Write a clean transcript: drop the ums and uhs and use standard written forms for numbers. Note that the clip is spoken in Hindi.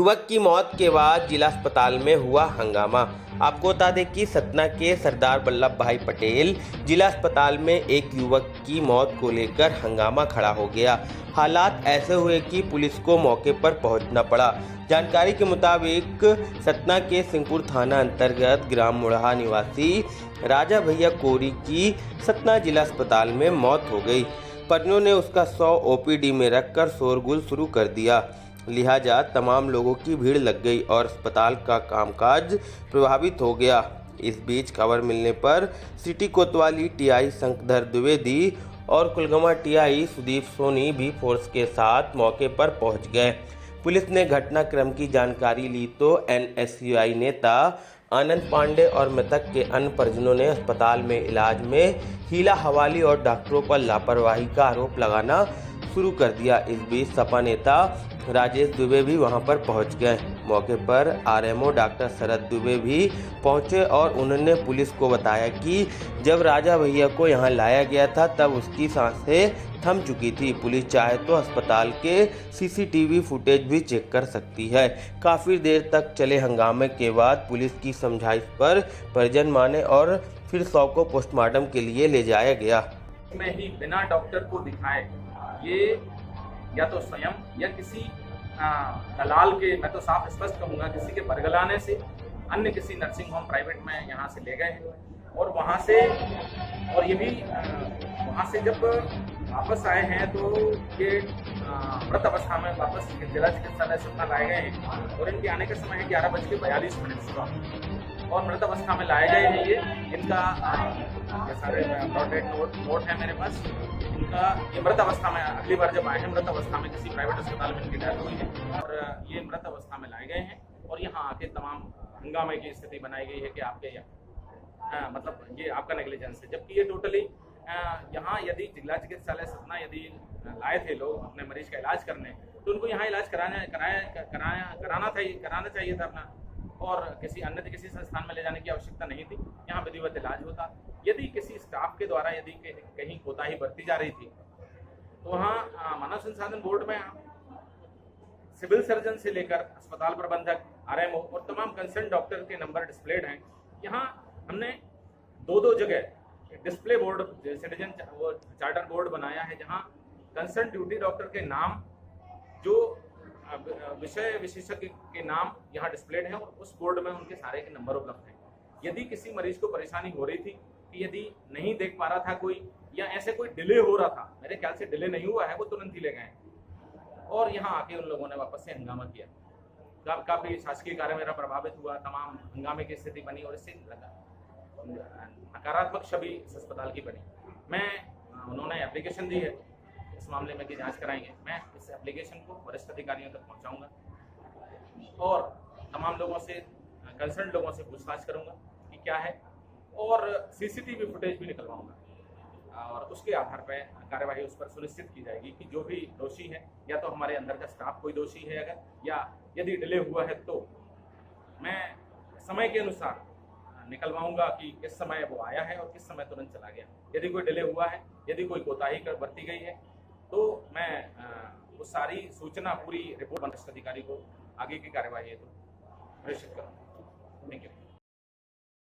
युवक की मौत के बाद जिला अस्पताल में हुआ हंगामा। आपको बता दें कि सतना के सरदार वल्लभ भाई पटेल जिला अस्पताल में एक युवक की मौत को लेकर हंगामा खड़ा हो गया। हालात ऐसे हुए कि पुलिस को मौके पर पहुंचना पड़ा। जानकारी के मुताबिक सतना के सिंहपुर थाना अंतर्गत ग्राम मुढ़ा निवासी राजा भैया कोरी की सतना जिला अस्पताल में मौत हो गई। परिजनों ने उसका शव ओपीडी में रखकर शोरगुल शुरू कर दिया। लिहाजा तमाम लोगों की भीड़ लग गई और अस्पताल का कामकाज प्रभावित हो गया। इस बीच खबर मिलने पर सिटी कोतवाली टीआई शंकरधर द्विवेदी और कुलगमा टीआई सुदीप सोनी भी फोर्स के साथ मौके पर पहुंच गए। पुलिस ने घटनाक्रम की जानकारी ली तो एनएसयूआई नेता आनंद पांडे और मृतक के अन्य परिजनों ने अस्पताल में इलाज में हीला हवाली और डॉक्टरों पर लापरवाही का आरोप लगाना शुरू कर दिया। इस बीच सपा नेता राजेश दुबे भी वहां पर पहुंच गए। मौके पर आरएमओ डॉक्टर शरद दुबे भी पहुंचे और उन्होंने पुलिस को बताया कि जब राजा भैया को यहां लाया गया था तब उसकी सांसें थम चुकी थी। पुलिस चाहे तो अस्पताल के सीसीटीवी फुटेज भी चेक कर सकती है। काफ़ी देर तक चले हंगामे के बाद पुलिस की समझाइश पर परिजन माने और फिर शव को पोस्टमार्टम के लिए ले जाया गया। में ही बिना डॉक्टर को दिखाए ये या तो स्वयं या किसी दलाल के, मैं तो साफ स्पष्ट कहूँगा, किसी के बरगलाने से अन्य किसी नर्सिंग होम प्राइवेट में यहाँ से ले गए हैं और वहाँ से, और ये भी वहाँ से जब वापस आए हैं तो ये मृत अवस्था में वापस जिला चिकित्सालय सतना लाए गए हैं और इनके आने का समय है 11:42 सुबह और मृत अवस्था में लाए गए हैं। ये इनका ये सारे ब्रॉडेड नोट है मेरे पास। इनका ये मृत अवस्था में अगली बार जब आए हैं मृत अवस्था में किसी प्राइवेट अस्पताल में इनकी डेथ हुई है और ये मृत अवस्था में लाए गए हैं और यहाँ आके तमाम हंगामे की स्थिति बनाई गई है कि आपके मतलब ये आपका नेग्लिजेंस है, जबकि ये टोटली यहाँ यदि जिला चिकित्सालय सतना यदि लाए थे लोग अपने मरीज का इलाज करने तो उनको यहाँ इलाज कराना चाहिए था अपना, और किसी संस्थान में ले जाने की आवश्यकता नहीं थी। यहाँ विधिवत इलाज होता। यदि किसी स्टाफ के द्वारा यदि कहीं कोताही बरती जा रही थी तो वहाँ मानव संसाधन बोर्ड में सिविल सर्जन से लेकर अस्पताल प्रबंधक, आरएमओ और तमाम कंसर्न डॉक्टर के नंबर डिस्प्लेड हैं। यहाँ हमने दो जगह डिस्प्ले बोर्ड, सिटीजन वो चार्टर बोर्ड बनाया है जहाँ कंसर्न ड्यूटी डॉक्टर के नाम, जो विषय विशेषज्ञ के नाम यहाँ डिस्प्लेड हैं और उस बोर्ड में उनके सारे के नंबर उपलब्ध हैं। यदि किसी मरीज को परेशानी हो रही थी कि यदि नहीं देख पा रहा था कोई या ऐसे कोई डिले हो रहा था, मेरे ख्याल से डिले नहीं हुआ है, वो तुरंत ही ले गए और यहाँ आके उन लोगों ने वापस से हंगामा किया। काफ़ी शासकीय कार्य मेरा प्रभावित हुआ, तमाम हंगामे की स्थिति बनी और इससे नकारात्मक छवि इस अस्पताल की बनी। उन्होंने एप्लीकेशन दी है इस मामले में कि जांच कराएंगे। मैं इस एप्लीकेशन को वरिष्ठ अधिकारियों तक पहुंचाऊंगा और तमाम लोगों से, कंसर्न लोगों से पूछताछ करूंगा कि क्या है और सीसीटीवी फुटेज भी निकलवाऊंगा और उसके आधार पर कार्यवाही उस पर सुनिश्चित की जाएगी कि जो भी दोषी है, या तो हमारे अंदर का स्टाफ कोई दोषी है अगर, या यदि डिले हुआ है तो मैं समय के अनुसार निकलवाऊंगा कि किस समय वो आया है और किस समय तुरंत चला गया। यदि कोई डिले हुआ है, यदि कोई कोताही बरती गई है तो मैं वो सारी सूचना, पूरी रिपोर्ट वरिष्ठ अधिकारी को आगे की कार्यवाही है तो प्रेषित करूँगा। Thank you.